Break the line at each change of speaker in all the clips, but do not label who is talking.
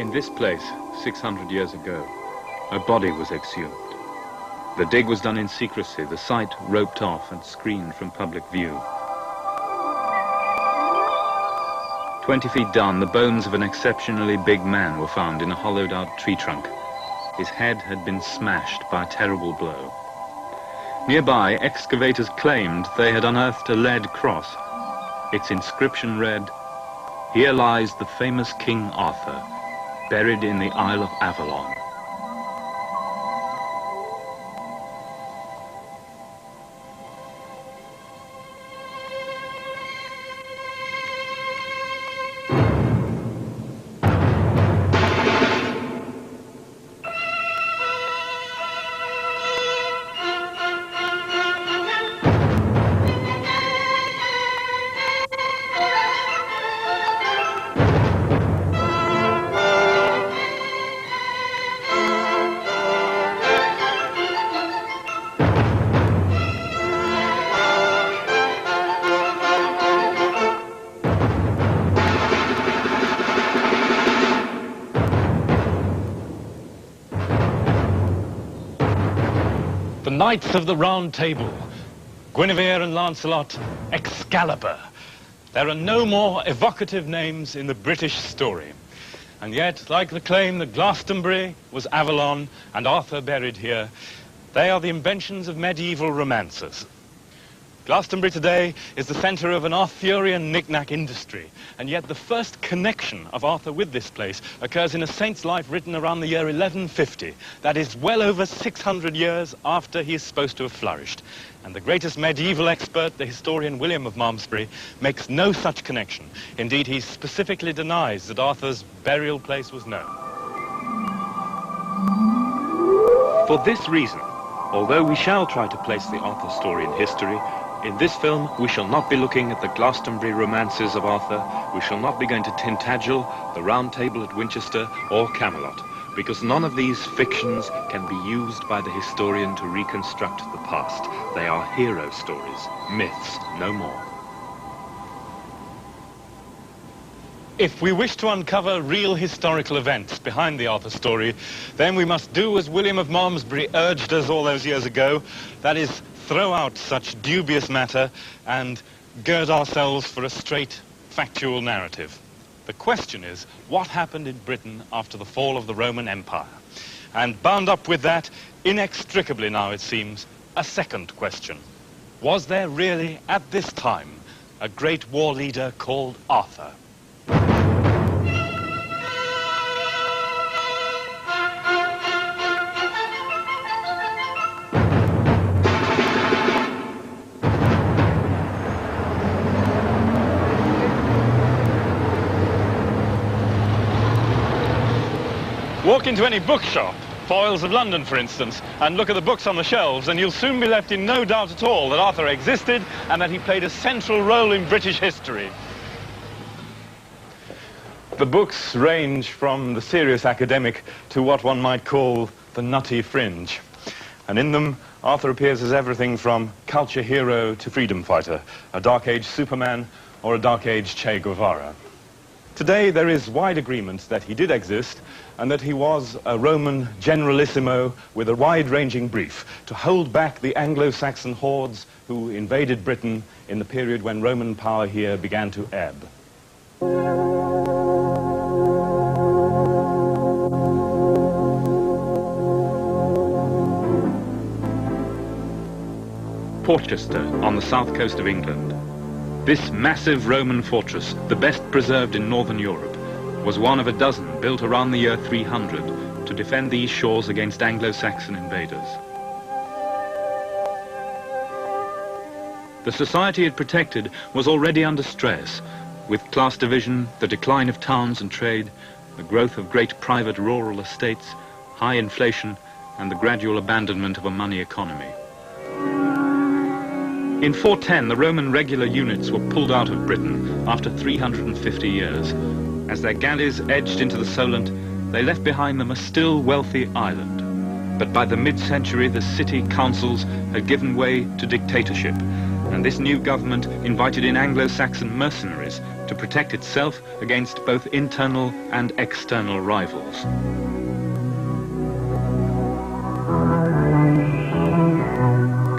In this place, 600 years ago, a body was exhumed. The dig was done in secrecy, the site roped off and screened from public view. 20 feet down, the bones of an exceptionally big man were found in a hollowed-out tree trunk. His head had been smashed by a terrible blow. Nearby, excavators claimed they had unearthed a lead cross. Its inscription read, "Here lies the famous King Arthur, buried in the Isle of Avalon."
The Knights of the Round Table, Guinevere and Lancelot, Excalibur. There are no more evocative names in the British story. And yet, like the claim that Glastonbury was Avalon and Arthur buried here, they are the inventions of medieval romancers. Glastonbury today is the centre of an Arthurian knick-knack industry, and yet the first connection of Arthur with this place occurs in a saint's life written around the year 1150. That is well over 600 years after he is supposed to have flourished. And the greatest medieval expert, the historian William of Malmesbury, makes no such connection. Indeed, he specifically denies that Arthur's burial place was known. For this reason, although we shall try to place the Arthur story in history, in this film, we shall not be looking at the Glastonbury romances of Arthur. We shall not be going to Tintagel, the Round Table at Winchester, or Camelot, because none of these fictions can be used by the historian to reconstruct the past. They are hero stories, myths, no more. If we wish to uncover real historical events behind the Arthur story, then we must do as William of Malmesbury urged us all those years ago, that is, throw out such dubious matter and gird ourselves for a straight, factual narrative. The question is, what happened in Britain after the fall of the Roman Empire? And bound up with that, inextricably now it seems, a second question. Was there really, at this time, a great war leader called Arthur? Walk into any bookshop, Foyles of London for instance, and look at the books on the shelves, and you'll soon be left in no doubt at all that Arthur existed and that he played a central role in British history. The books range from the serious academic to what one might call the nutty fringe. And in them, Arthur appears as everything from culture hero to freedom fighter, a Dark Age Superman or a Dark Age Che Guevara. Today, there is wide agreement that he did exist and that he was a Roman generalissimo with a wide-ranging brief to hold back the Anglo-Saxon hordes who invaded Britain in the period when Roman power here began to ebb.
Portchester, on the south coast of England. This massive Roman fortress, the best preserved in northern Europe, was one of a dozen built around the year 300 to defend these shores against Anglo-Saxon invaders. The society it protected was already under stress, with class division, the decline of towns and trade, the growth of great private rural estates, high inflation, and the gradual abandonment of a money economy. In 410, the Roman regular units were pulled out of Britain after 350 years. As their galleys edged into the Solent, they left behind them a still wealthy island. But by the mid-century, the city councils had given way to dictatorship, and this new government invited in Anglo-Saxon mercenaries to protect itself against both internal and external rivals.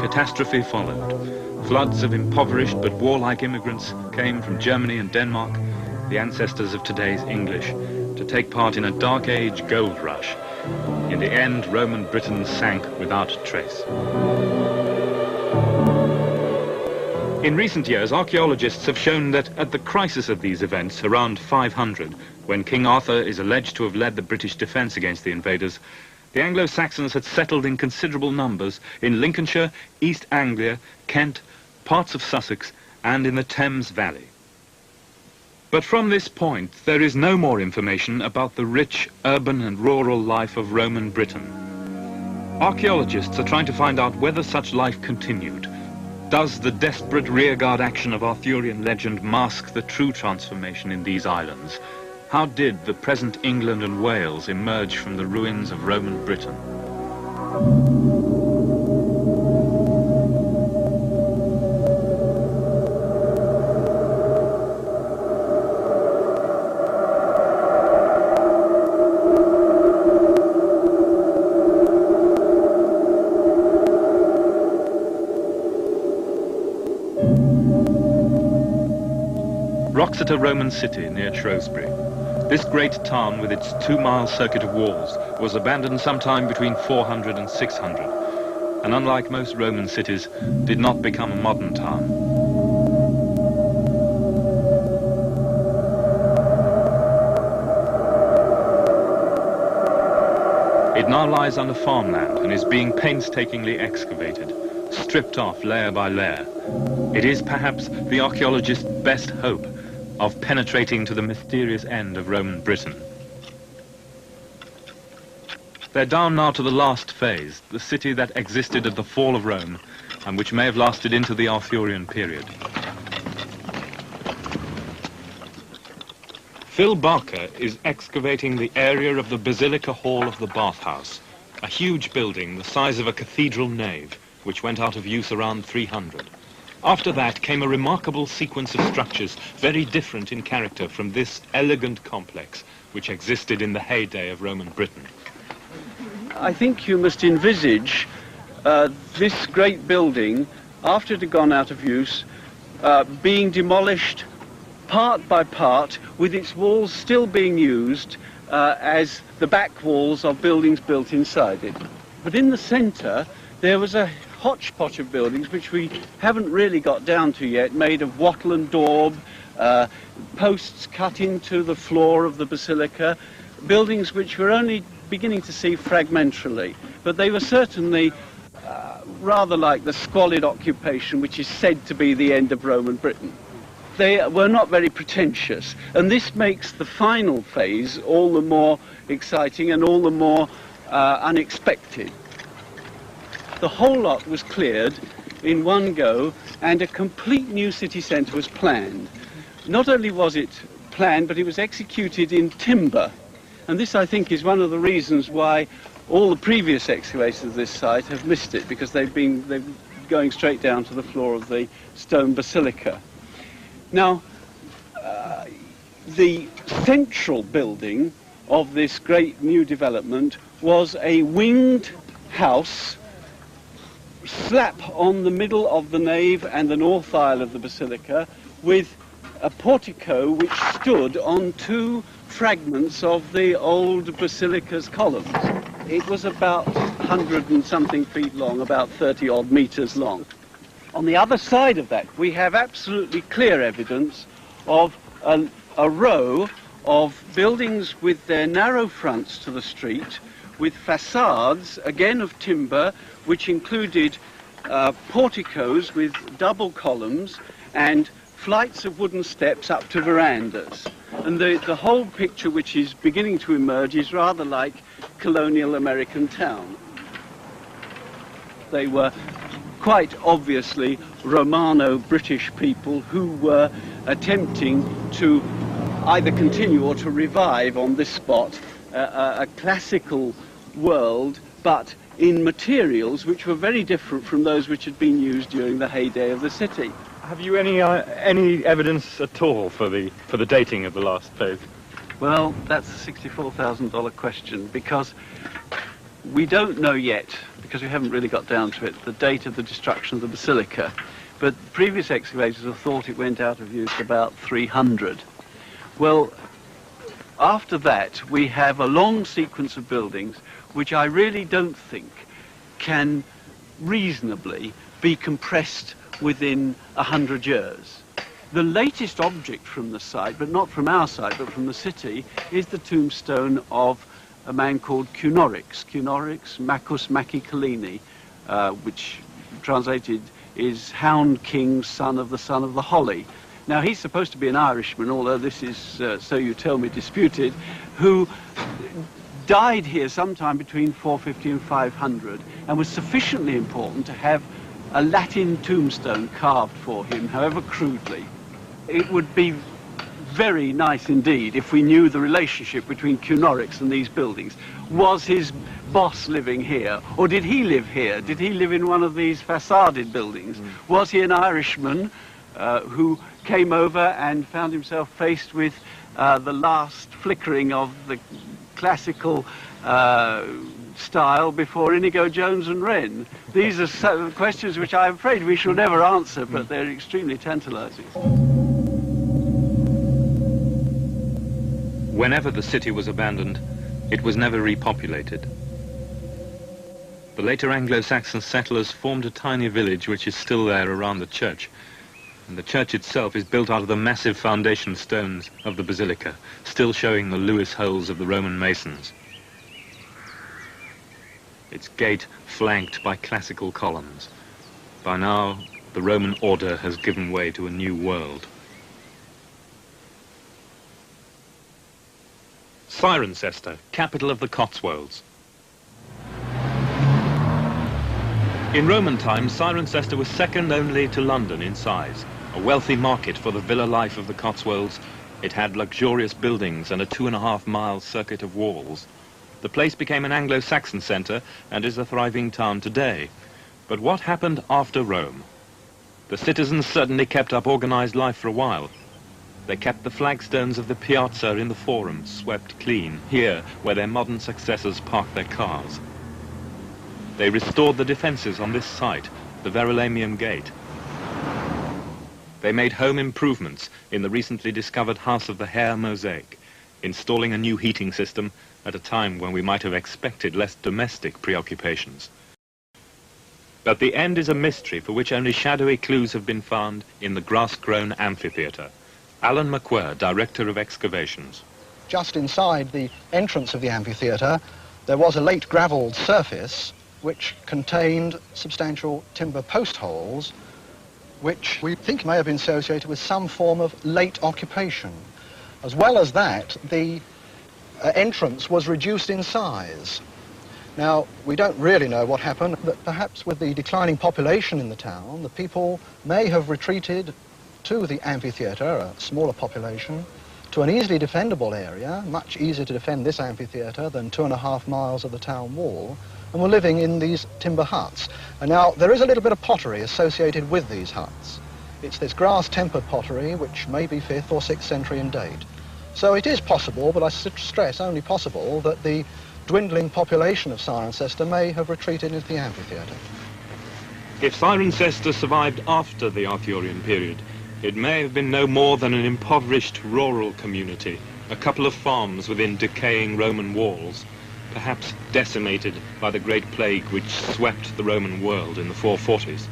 Catastrophe followed. Floods of impoverished but warlike immigrants came from Germany and Denmark, the ancestors of today's English, to take part in a Dark Age gold rush. In the end, Roman Britain sank without trace. In recent years, archaeologists have shown that at the crisis of these events, around 500, when King Arthur is alleged to have led the British defence against the invaders, the Anglo-Saxons had settled in considerable numbers in Lincolnshire, East Anglia, Kent, parts of Sussex, and in the Thames Valley. But from this point, there is no more information about the rich urban and rural life of Roman Britain. Archaeologists are trying to find out whether such life continued. Does the desperate rearguard action of Arthurian legend mask the true transformation in these islands? How did the present England and Wales emerge from the ruins of Roman Britain? Wroxeter Roman city near Shrewsbury. This great town with its 2-mile circuit of walls was abandoned sometime between 400 and 600, and unlike most Roman cities, did not become a modern town. It now lies under farmland and is being painstakingly excavated, stripped off layer by layer. It is perhaps the archaeologist's best hope of penetrating to the mysterious end of Roman Britain. They're down now to the last phase, the city that existed at the fall of Rome and which may have lasted into the Arthurian period. Phil Barker is excavating the area of the Basilica Hall of the Bathhouse, a huge building the size of a cathedral nave, which went out of use around 300. After that came a remarkable sequence of structures, very different in character from this elegant complex which existed in the heyday of Roman Britain.
I think you must envisage this great building, after it had gone out of use, being demolished part by part, with its walls still being used as the back walls of buildings built inside it. But in the centre, there was a hodgepodge of buildings which we haven't really got down to yet, made of wattle and daub, posts cut into the floor of the basilica, buildings which we're only beginning to see fragmentarily, but they were certainly rather like the squalid occupation which is said to be the end of Roman Britain. They were not very pretentious, and this makes the final phase all the more exciting and all the more unexpected. The whole lot was cleared in one go, and a complete new city centre was planned. Not only was it planned, but it was executed in timber. And this, I think, is one of the reasons why all the previous excavations of this site have missed it, because they're going straight down to the floor of the stone basilica. Now, the central building of this great new development was a winged house slap on the middle of the nave and the north aisle of the basilica, with a portico which stood on 2 fragments of the old basilica's columns. It was about 100 and something feet long, about 30 odd meters long. On the other side of that, we have absolutely clear evidence of a row of buildings with their narrow fronts to the street, with facades, again of timber, which included porticos with double columns and flights of wooden steps up to verandas. And the whole picture which is beginning to emerge is rather like colonial American town. They were quite obviously Romano-British people who were attempting to either continue or to revive on this spot a classical world, but in materials which were very different from those which had been used during the heyday of the city.
Have you any evidence at all for the dating of the last phase?
Well, that's a $64,000 question, because we don't know yet, because we haven't really got down to it, the date of the destruction of the basilica. But previous excavators have thought it went out of use about 300. Well, after that, we have a long sequence of buildings which I really don't think can reasonably be compressed within 100 years. The latest object from the site, but not from our site, but from the city, is the tombstone of a man called Cunorix Macus Maci Collini, which translated is Hound King's son of the Holly. Now, he's supposed to be an Irishman, although this is, so you tell me, disputed, who died here sometime between 450 and 500, and was sufficiently important to have a Latin tombstone carved for him, however crudely. It would be very nice indeed if we knew the relationship between Cunorix and these buildings. Was his boss living here, or did he live here? Did he live in one of these facaded buildings? Was he an Irishman who came over and found himself faced with the last flickering of the classical style before Inigo Jones and Wren? These are questions which I'm afraid we shall never answer, but they're extremely tantalizing.
Whenever the city was abandoned, it was never repopulated. The later Anglo-Saxon settlers formed a tiny village which is still there around the church, and the church itself is built out of the massive foundation stones of the basilica, still showing the Lewis holes of the Roman masons. Its gate flanked by classical columns. By now, the Roman order has given way to a new world. Cirencester, capital of the Cotswolds. In Roman times, Cirencester was second only to London in size. A wealthy market for the villa life of the Cotswolds, it had luxurious buildings and a 2.5-mile circuit of walls. The place became an Anglo-Saxon centre and is a thriving town today. But what happened after Rome? The citizens certainly kept up organised life for a while. They kept the flagstones of the piazza in the Forum swept clean, here where their modern successors parked their cars. They restored the defences on this site, the Verulamium Gate. They made home improvements in the recently discovered House of the Hare mosaic, installing a new heating system at a time when we might have expected less domestic preoccupations. But the end is a mystery for which only shadowy clues have been found in the grass-grown amphitheatre. Alan McWhirr, Director of Excavations.
Just inside the entrance of the amphitheatre, there was a late gravelled surface which contained substantial timber post holes, which we think may have been associated with some form of late occupation. As well as that, the entrance was reduced in size. Now, we don't really know what happened, but perhaps with the declining population in the town, the people may have retreated to the amphitheatre, a smaller population, to an easily defendable area, much easier to defend this amphitheatre than 2.5 miles of the town wall, and were living in these timber huts. And now, there is a little bit of pottery associated with these huts. It's this grass-tempered pottery, which may be 5th or 6th century in date. So it is possible, but I stress only possible, that the dwindling population of Cirencester may have retreated into the amphitheatre.
If Cirencester survived after the Arthurian period, it may have been no more than an impoverished rural community, a couple of farms within decaying Roman walls, perhaps decimated by the Great Plague which swept the Roman world in the 440s.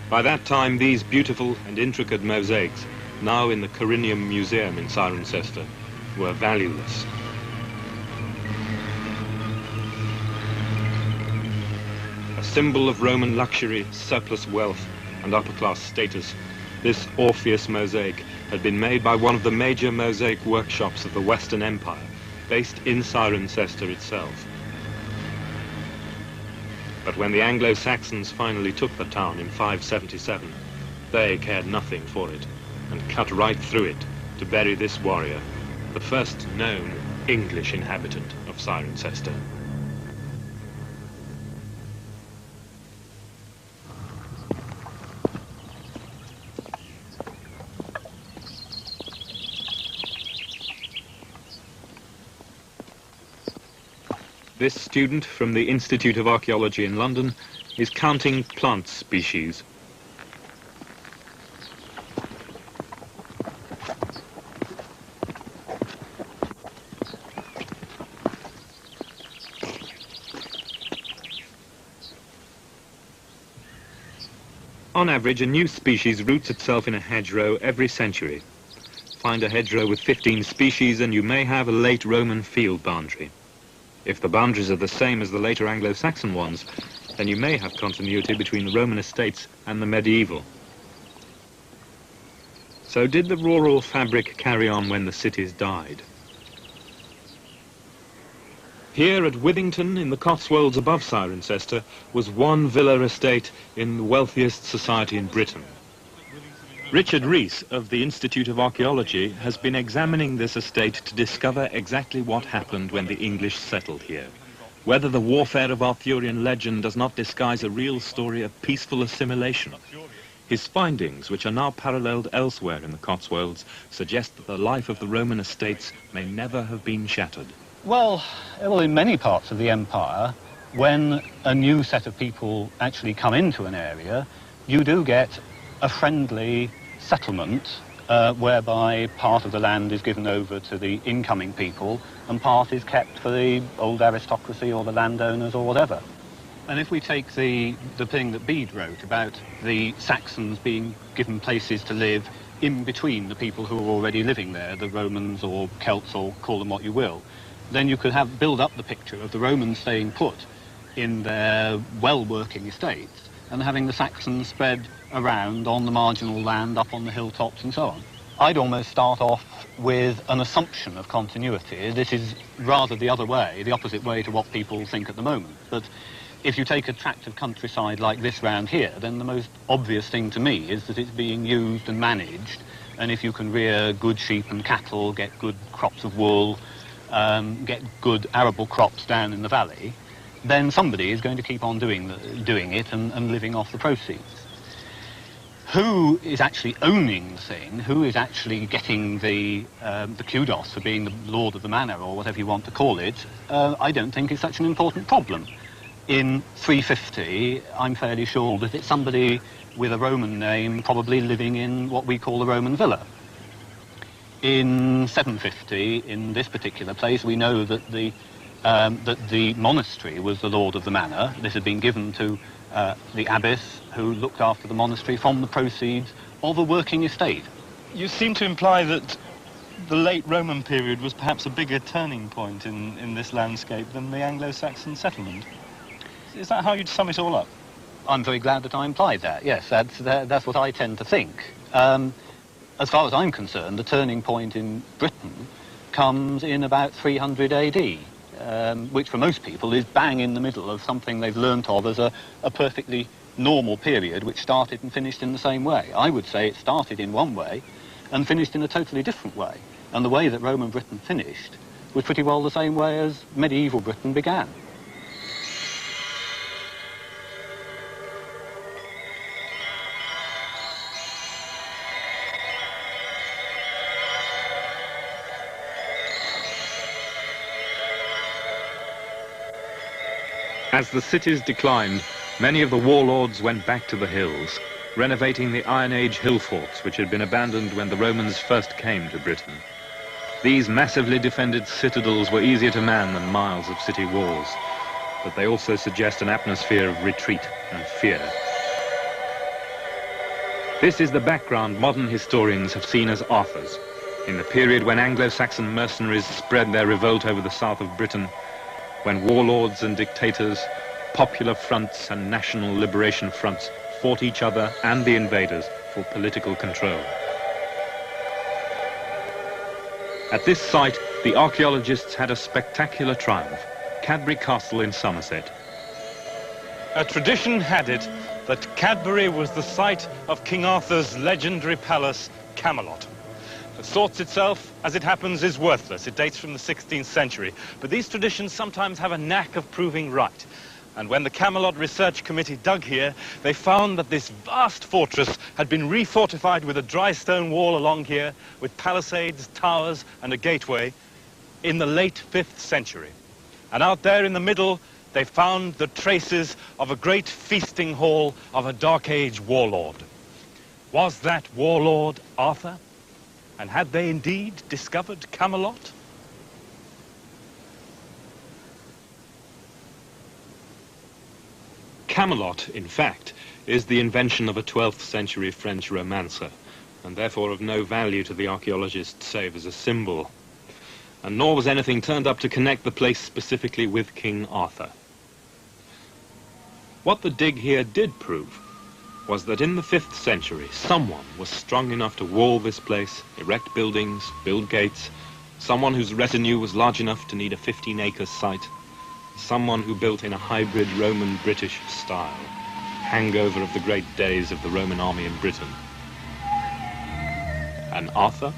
By that time, these beautiful and intricate mosaics, now in the Corinium Museum in Cirencester, were valueless. A symbol of Roman luxury, surplus wealth, and upper-class status, this Orpheus mosaic had been made by one of the major mosaic workshops of the Western Empire, based in Cirencester itself. But when the Anglo-Saxons finally took the town in 577, they cared nothing for it, and cut right through it to bury this warrior, the first known English inhabitant of Cirencester. This student from the Institute of Archaeology in London is counting plant species. On average, a new species roots itself in a hedgerow every century. Find a hedgerow with 15 species and you may have a late Roman field boundary. If the boundaries are the same as the later Anglo-Saxon ones, then you may have continuity between the Roman estates and the medieval. So did the rural fabric carry on when the cities died? Here at Withington in the Cotswolds above Cirencester was one villa estate in the wealthiest society in Britain. Richard Rees of the Institute of Archaeology has been examining this estate to discover exactly what happened when the English settled here. Whether the warfare of Arthurian legend does not disguise a real story of peaceful assimilation. His findings, which are now paralleled elsewhere in the Cotswolds, suggest that the life of the Roman estates may never have been shattered.
Well, in many parts of the empire, when a new set of people actually come into an area, you do get a friendly settlement whereby part of the land is given over to the incoming people and part is kept for the old aristocracy or the landowners or whatever. And if we take the thing that Bede wrote about the Saxons being given places to live in between the people who are already living there, the Romans or Celts or call them what you will, then you could build up the picture of the Romans staying put in their well-working estates and having the Saxons spread around on the marginal land, up on the hilltops and so on. I'd almost start off with an assumption of continuity. This is rather the other way, the opposite way to what people think at the moment. But if you take a tract of countryside like this round here, then the most obvious thing to me is that it's being used and managed, and if you can rear good sheep and cattle, get good crops of wool, get good arable crops down in the valley, then somebody is going to keep on doing it and living off the proceeds. Who is actually owning the thing, who is actually getting the kudos for being the lord of the manor or whatever you want to call it, I don't think is such an important problem. In 350, I'm fairly sure that it's somebody with a Roman name probably living in what we call a Roman villa. In 750, in this particular place, we know that the monastery was the lord of the manor. This had been given to the abbess, who looked after the monastery from the proceeds of a working estate.
You seem to imply that the late Roman period was perhaps a bigger turning point in this landscape than the Anglo-Saxon settlement. Is that how you'd sum it all up?
I'm very glad that I implied that, yes. That's what I tend to think. As far as I'm concerned, the turning point in Britain comes in about 300 AD, which for most people is bang in the middle of something they've learnt of as a perfectly normal period which started and finished in the same way. I would say it started in one way and finished in a totally different way. And the way that Roman Britain finished was pretty well the same way as medieval Britain began.
As the cities declined, many of the warlords went back to the hills, renovating the Iron Age hill forts which had been abandoned when the Romans first came to Britain. These massively defended citadels were easier to man than miles of city walls, but they also suggest an atmosphere of retreat and fear. This is the background modern historians have seen as Arthur's. In the period when Anglo-Saxon mercenaries spread their revolt over the south of Britain, when warlords and dictators, popular fronts and national liberation fronts fought each other and the invaders for political control. At this site, the archaeologists had a spectacular triumph, Cadbury Castle in Somerset.
A tradition had it that Cadbury was the site of King Arthur's legendary palace, Camelot. The thought itself, as it happens, is worthless. It dates from the 16th century. But these traditions sometimes have a knack of proving right. And when the Camelot Research Committee dug here, they found that this vast fortress had been refortified with a dry stone wall along here, with palisades, towers, and a gateway in the late 5th century. And out there in the middle, they found the traces of a great feasting hall of a Dark Age warlord. Was that warlord Arthur? And had they indeed discovered Camelot? Camelot, in fact, is the invention of a 12th century French romancer, and therefore of no value to the archaeologists save as a symbol. And nor was anything turned up to connect the place specifically with King Arthur. What the dig here did prove was that in the 5th century, someone was strong enough to wall this place, erect buildings, build gates, someone whose retinue was large enough to need a 15-acre site, someone who built in a hybrid Roman-British style, hangover of the great days of the Roman army in Britain. And Arthur?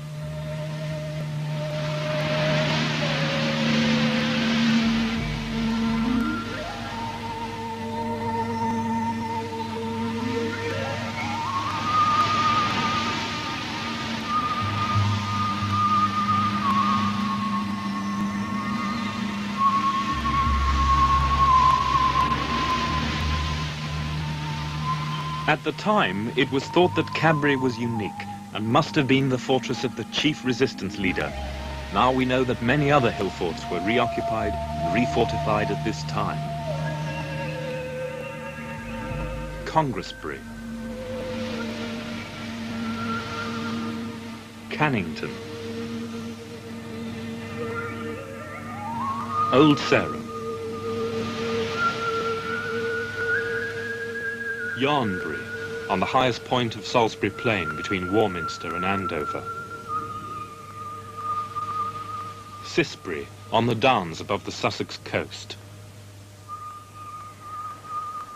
At the time, it was thought that Cabri was unique and must have been the fortress of the chief resistance leader. Now we know that many other hill forts were reoccupied and refortified at this time. Congressbury, Cannington, Old Sarum, Yarnbury, on the highest point of Salisbury Plain between Warminster and Andover. Cissbury, on the Downs above the Sussex coast.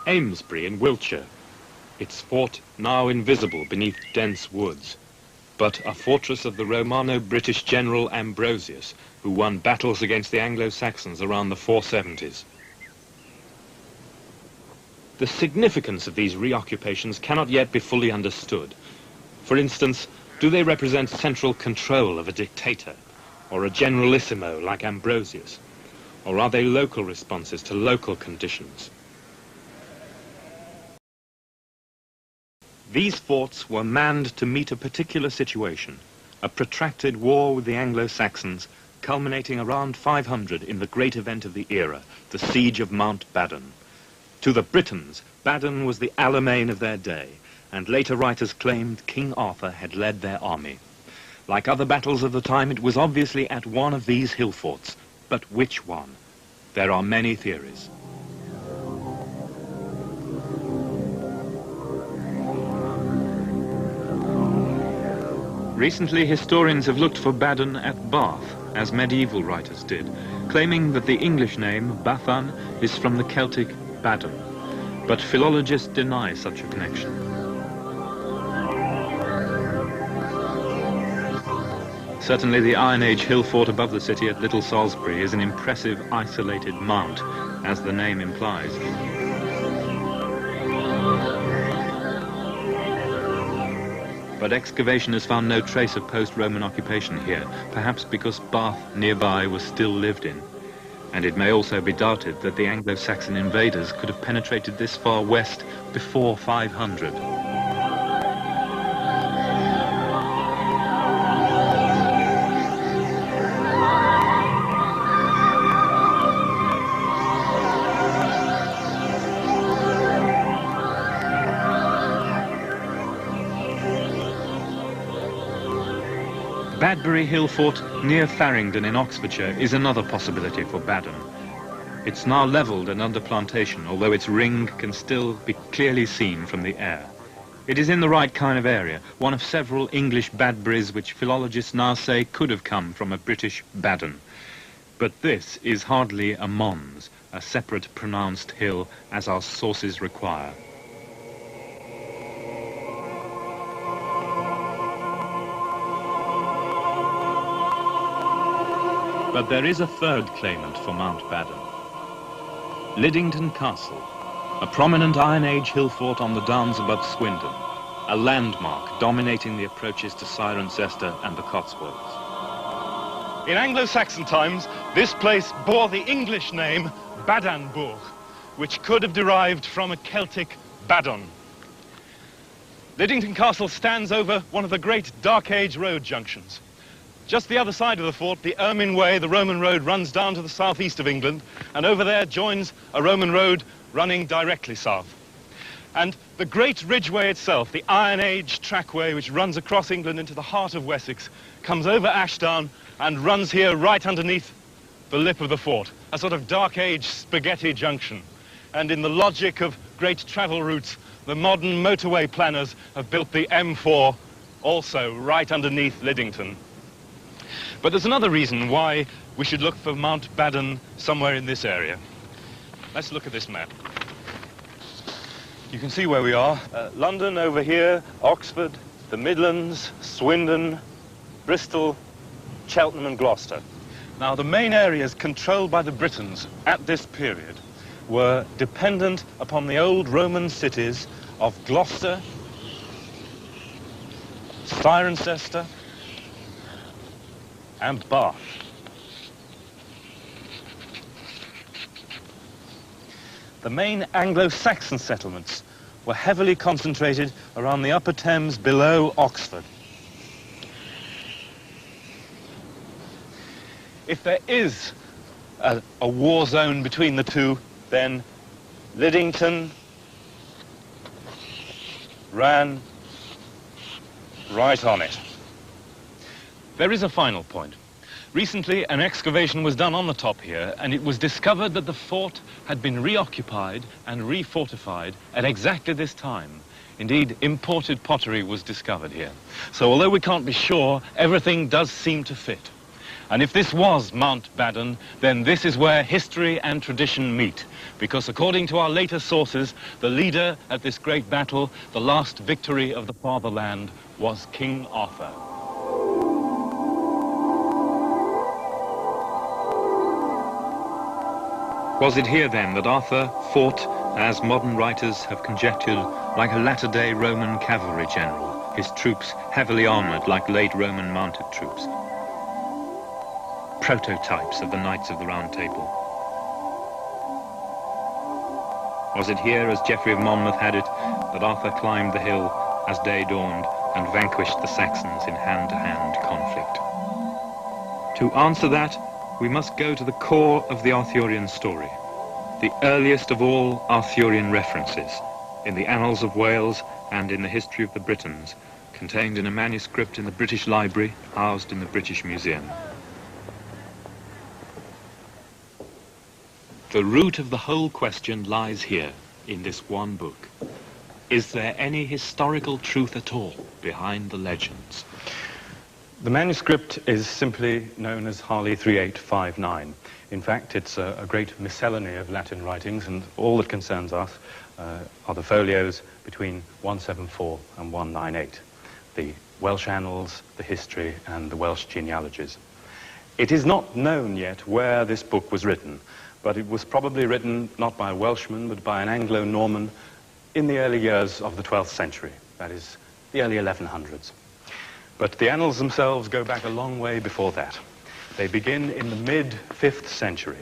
Amesbury in Wiltshire, its fort now invisible beneath dense woods, but a fortress of the Romano-British general Ambrosius, who won battles against the Anglo-Saxons around the 470s. The significance of these reoccupations cannot yet be fully understood. For instance, do they represent central control of a dictator, or a generalissimo like Ambrosius? Or are they local responses to local conditions? These forts were manned to meet a particular situation, a protracted war with the Anglo-Saxons, culminating around 500 in the great event of the era, the Siege of Mount Badon. To the Britons, Badon was the Alamein of their day, and later writers claimed King Arthur had led their army. Like other battles of the time, it was obviously at one of these hill forts. But which one? There are many theories. Recently, historians have looked for Badon at Bath, as medieval writers did, claiming that the English name, Bathan, is from the Celtic Badon, but philologists deny such a connection. Certainly the Iron Age hill fort above the city at Little Salisbury is an impressive isolated mount, as the name implies. But excavation has found no trace of post-Roman occupation here, perhaps because Bath nearby was still lived in. And it may also be doubted that the Anglo-Saxon invaders could have penetrated this far west before 500. Badbury Hill Fort near Farringdon in Oxfordshire is another possibility for Badon. It's now levelled and under plantation, although its ring can still be clearly seen from the air. It is in the right kind of area, one of several English Badburys which philologists now say could have come from a British Badon. But this is hardly a Mons, a separate pronounced hill, as our sources require. But there is a third claimant for Mount Badon. Liddington Castle, a prominent Iron Age hill fort on the downs above Swindon, a landmark dominating the approaches to Cirencester and the Cotswolds. In Anglo-Saxon times, this place bore the English name Badenburg, which could have derived from a Celtic Badon. Liddington Castle stands over one of the great Dark Age road junctions. Just the other side of the fort, the Ermine Way, the Roman road, runs down to the southeast of England, and over there joins a Roman road running directly south. And the great Ridgeway itself, the Iron Age trackway which runs across England into the heart of Wessex, comes over Ashdown and runs here right underneath the lip of the fort, a sort of Dark Age spaghetti junction. And in the logic of great travel routes, the modern motorway planners have built the M4 also right underneath Liddington. But there's another reason why we should look for Mount Badon somewhere in this area. Let's look at this map. You can see where we are. London over here, Oxford, the Midlands, Swindon, Bristol, Cheltenham and Gloucester. Now, the main areas controlled by the Britons at this period were dependent upon the old Roman cities of Gloucester, Cirencester, and Bath. The main Anglo-Saxon settlements were heavily concentrated around the Upper Thames below Oxford. If there is a war zone between the two, then Liddington ran right on it. There is a final point. Recently, an excavation was done on the top here, and it was discovered that the fort had been reoccupied and refortified at exactly this time. Indeed, imported pottery was discovered here. So although we can't be sure, everything does seem to fit. And if this was Mount Badon, then this is where history and tradition meet, because according to our later sources, the leader at this great battle, the last victory of the fatherland, was King Arthur.
Was it here then that Arthur fought, as modern writers have conjectured, like a latter-day Roman cavalry general, his troops heavily armoured like late Roman mounted troops? Prototypes of the Knights of the Round Table. Was it here, as Geoffrey of Monmouth had it, that Arthur climbed the hill as day dawned and vanquished the Saxons in hand-to-hand conflict? To answer that, we must go to the core of the Arthurian story, the earliest of all Arthurian references, in the Annals of Wales and in the History of the Britons, contained in a manuscript in the British Library, housed in the British Museum. The root of the whole question lies here, in this one book. Is there any historical truth at all behind the legends?
The manuscript is simply known as Harley 3859. In fact, it's a great miscellany of Latin writings, and all that concerns us are the folios between 174 and 198, the Welsh Annals, the history, and the Welsh genealogies. It is not known yet where this book was written, but it was probably written not by a Welshman, but by an Anglo-Norman in the early years of the 12th century, that is, the early 1100s. But the annals themselves go back a long way before that. They begin in the mid-5th century,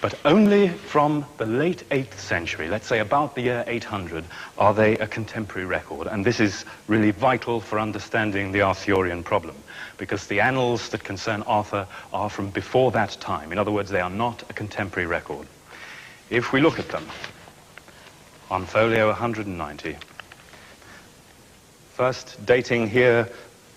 but only from the late 8th century, let's say about the year 800, are they a contemporary record. And this is really vital for understanding the Arthurian problem, because the annals that concern Arthur are from before that time. In other words, they are not a contemporary record. If we look at them, on folio 190, first dating here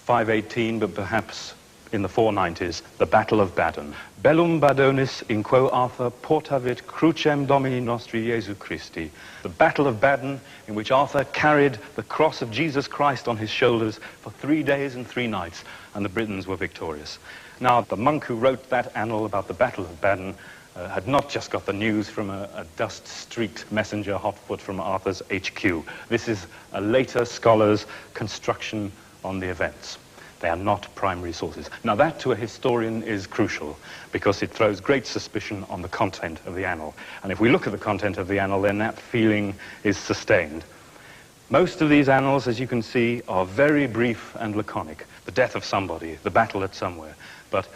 518, but perhaps in the 490s, the Battle of Badon. Bellum Badonis in quo Arthur portavit crucem Domini nostri Jesu Christi. The Battle of Badon, in which Arthur carried the cross of Jesus Christ on his shoulders for 3 days and 3 nights, and the Britons were victorious. Now, the monk who wrote that annal about the Battle of Badon had not just got the news from a dust-streaked messenger hot foot from Arthur's HQ. This is a later scholar's construction on the events. They are not primary sources. Now that to a historian is crucial because it throws great suspicion on the content of the annal. And if we look at the content of the annal, then that feeling is sustained. Most of these annals, as you can see, are very brief and laconic. The death of somebody, the battle at somewhere. But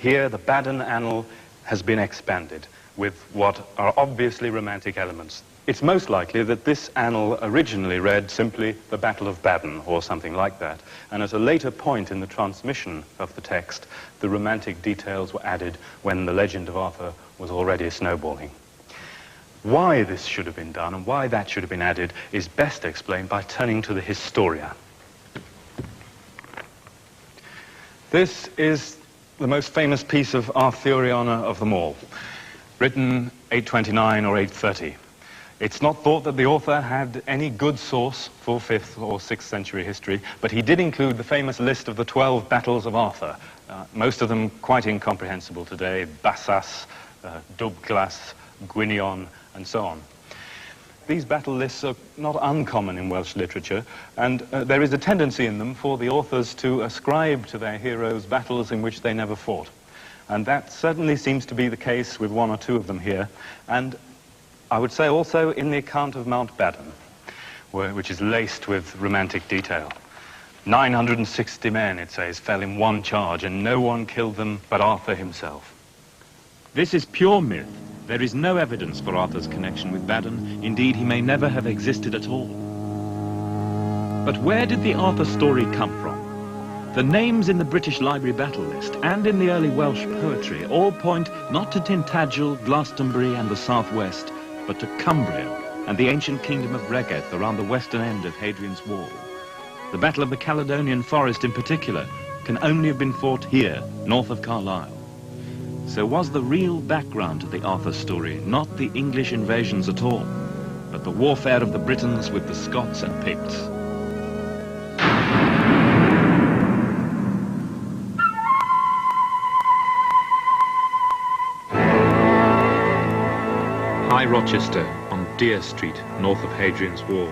Here, the Baden annal has been expanded with what are obviously romantic elements. It's most likely that this annal originally read simply the Battle of Baden or something like that, and at a later point in the transmission of the text, the romantic details were added when the legend of Arthur was already snowballing. Why this should have been done and why that should have been added is best explained by turning to the Historia. This is the most famous piece of Arthuriana of them all, written 829 or 830. It's not thought that the author had any good source for 5th or 6th century history, but he did include the famous list of the 12 battles of Arthur, most of them quite incomprehensible today: Bassas, Dubglas, Gwinion, and so on. These battle lists are not uncommon in Welsh literature, and there is a tendency in them for the authors to ascribe to their heroes battles in which they never fought. And that certainly seems to be the case with one or two of them here, and I would say also in the account of Mount Baden, which is laced with romantic detail. 960 men, it says, fell in one charge, and no one killed them but Arthur himself.
This is pure myth. There is no evidence for Arthur's connection with Baden. Indeed, he may never have existed at all. But where did the Arthur story come from? The names in the British Library battle list and in the early Welsh poetry all point not to Tintagel, Glastonbury and the southwest, but to Cumbria and the ancient kingdom of Reged around the western end of Hadrian's Wall. The Battle of the Caledonian Forest in particular can only have been fought here, north of Carlisle. So was the real background to the Arthur story not the English invasions at all, but the warfare of the Britons with the Scots and Picts? High Rochester on Deer Street, north of Hadrian's Wall.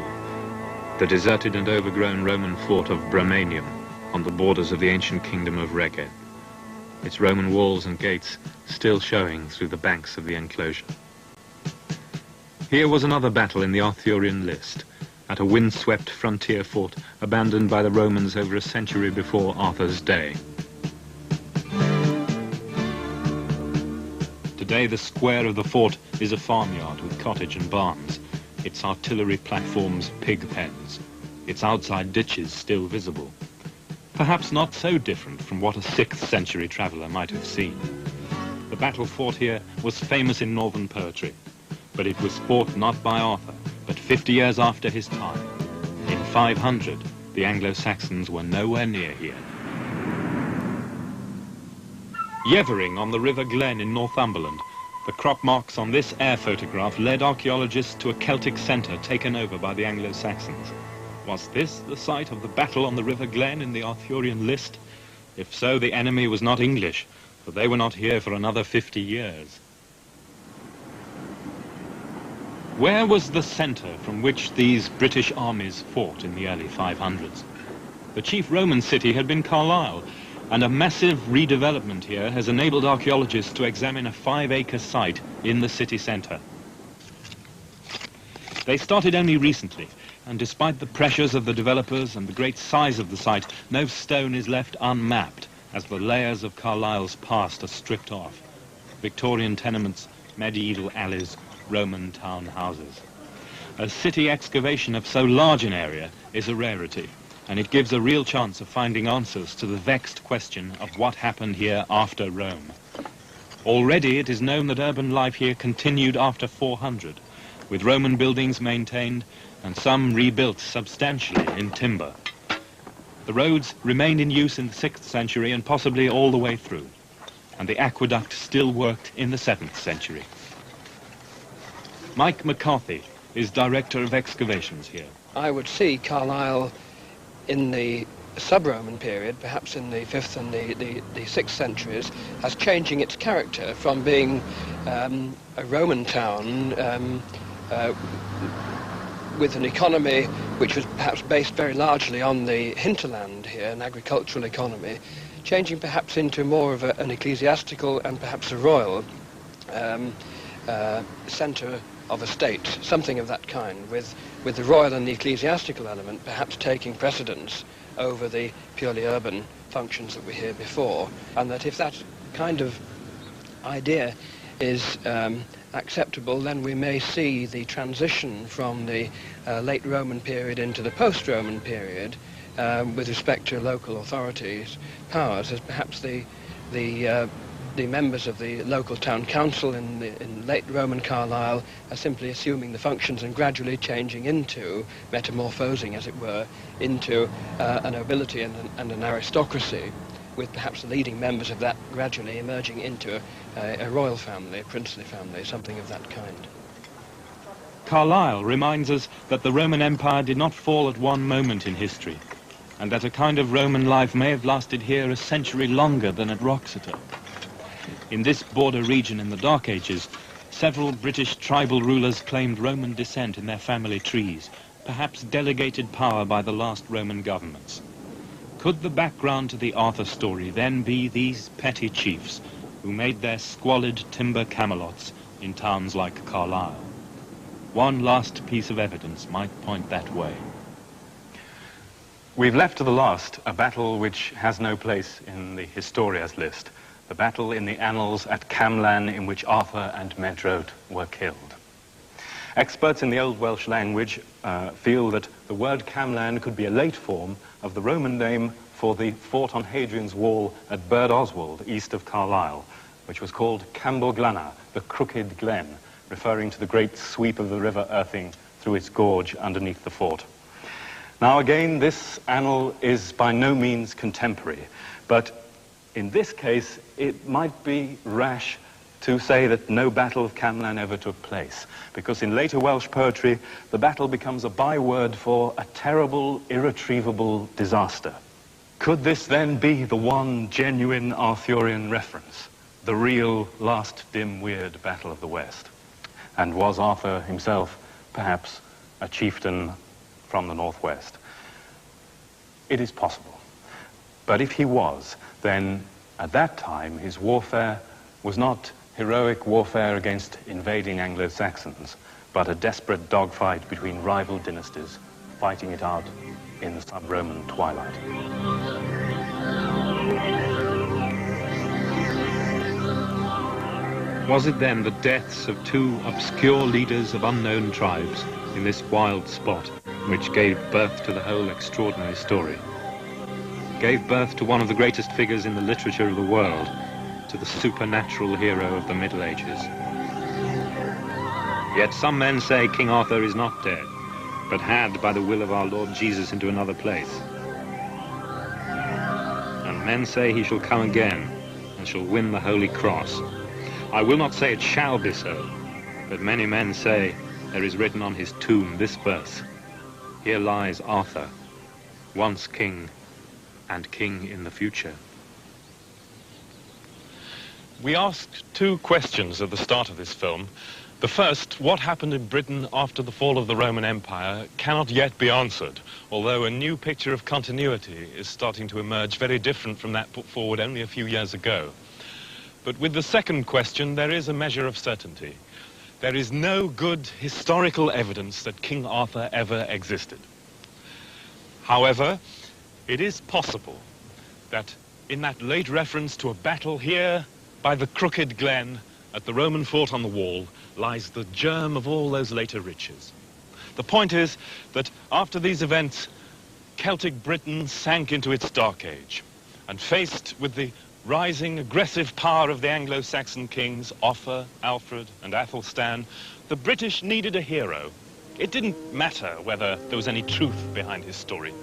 The deserted and overgrown Roman fort of Bramanium on the borders of the ancient kingdom of Reged. Its Roman walls and gates still showing through the banks of the enclosure. Here was another battle in the Arthurian list, at a windswept frontier fort abandoned by the Romans over a century before Arthur's day. Today the square of the fort is a farmyard with cottage and barns, its artillery platforms pig pens, its outside ditches still visible. Perhaps not so different from what a 6th century traveller might have seen. The battle fought here was famous in northern poetry, but it was fought not by Arthur, but 50 years after his time. In 500, the Anglo-Saxons were nowhere near here. Yevering on the River Glen in Northumberland, the crop marks on this air photograph led archaeologists to a Celtic centre taken over by the Anglo-Saxons. Was this the site of the battle on the River Glen in the Arthurian list? If so, the enemy was not English, for they were not here for another 50 years. Where was the centre from which these British armies fought in the early 500s? The chief Roman city had been Carlisle, and a massive redevelopment here has enabled archaeologists to examine a 5-acre site in the city centre. They started only recently, and despite the pressures of the developers and the great size of the site, no stone is left unmapped as the layers of Carlisle's past are stripped off. Victorian tenements, medieval alleys, Roman town houses. A city excavation of so large an area is a rarity, and it gives a real chance of finding answers to the vexed question of what happened here after Rome. Already it is known that urban life here continued after 400, with Roman buildings maintained and some rebuilt substantially in timber. The roads remained in use in the 6th century and possibly all the way through, and the aqueduct still worked in the 7th century. Mike McCarthy is Director of Excavations here.
I would see Carlisle in the sub-Roman period, perhaps in the 5th and the 6th centuries, as changing its character from being a Roman town with an economy which was perhaps based very largely on the hinterland here, an agricultural economy, changing perhaps into more of an ecclesiastical and perhaps a royal centre of a state, something of that kind, with the royal and the ecclesiastical element perhaps taking precedence over the purely urban functions that we hear before, and that if that kind of idea is acceptable, then we may see the transition from the late Roman period into the post-Roman period with respect to local authorities' powers, as perhaps the members of the local town council in late Roman Carlisle are simply assuming the functions and gradually changing into, metamorphosing as it were, into a nobility and an aristocracy, with perhaps the leading members of that gradually emerging into a royal family, a princely family, something of that kind.
Carlyle reminds us that the Roman Empire did not fall at one moment in history, and that a kind of Roman life may have lasted here a century longer than at Wroxeter. In this border region in the Dark Ages, several British tribal rulers claimed Roman descent in their family trees, perhaps delegated power by the last Roman governments. Could the background to the Arthur story then be these petty chiefs who made their squalid timber camelots in towns like Carlisle? One last piece of evidence might point that way. We've left to the last a battle which has no place in the Historia's list, the battle in the annals at Camlan in which Arthur and Medrawd were killed. Experts in the Old Welsh language feel that the word Camlan could be a late form of the Roman name for the fort on Hadrian's Wall at Burd Oswald, east of Carlisle, which was called Camble Glanna, the Crooked Glen, referring to the great sweep of the River Irthing through its gorge underneath the fort. Now again, this annal is by no means contemporary, but in this case, it might be rash to say that no Battle of Camlan ever took place, because in later Welsh poetry, the battle becomes a byword for a terrible, irretrievable disaster. Could this then be the one genuine Arthurian reference, the real last dim weird Battle of the West? And was Arthur himself perhaps a chieftain from the northwest? It is possible. But if he was, then at that time his warfare was not heroic warfare against invading Anglo-Saxons, but a desperate dogfight between rival dynasties, fighting it out in the sub-Roman twilight. Was it then the deaths of two obscure leaders of unknown tribes in this wild spot which gave birth to the whole extraordinary story? Gave birth to one of the greatest figures in the literature of the world, to the supernatural hero of the Middle Ages. Yet some men say King Arthur is not dead, but had, by the will of our Lord Jesus, into another place. And men say he shall come again, and shall win the Holy Cross. I will not say it shall be so, but many men say there is written on his tomb this verse: here lies Arthur, once king, and king in the future. We asked two questions at the start of this film. The first, what happened in Britain after the fall of the Roman Empire, cannot yet be answered, although a new picture of continuity is starting to emerge, very different from that put forward only a few years ago. But with the second question, there is a measure of certainty. There is no good historical evidence that King Arthur ever existed. However, it is possible that in that late reference to a battle here by the Crooked Glen at the Roman fort on the wall lies the germ of all those later riches. The point is that after these events, Celtic Britain sank into its dark age, and faced with the rising aggressive power of the Anglo-Saxon kings, Offa, Alfred and Athelstan, the British needed a hero. It didn't matter whether there was any truth behind his story.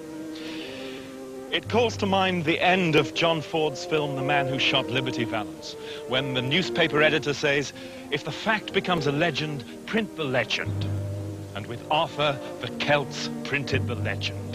It calls to mind the end of John Ford's film, The Man Who Shot Liberty Valance, when the newspaper editor says, if the fact becomes a legend, print the legend. And with Arthur, the Celts printed the legend.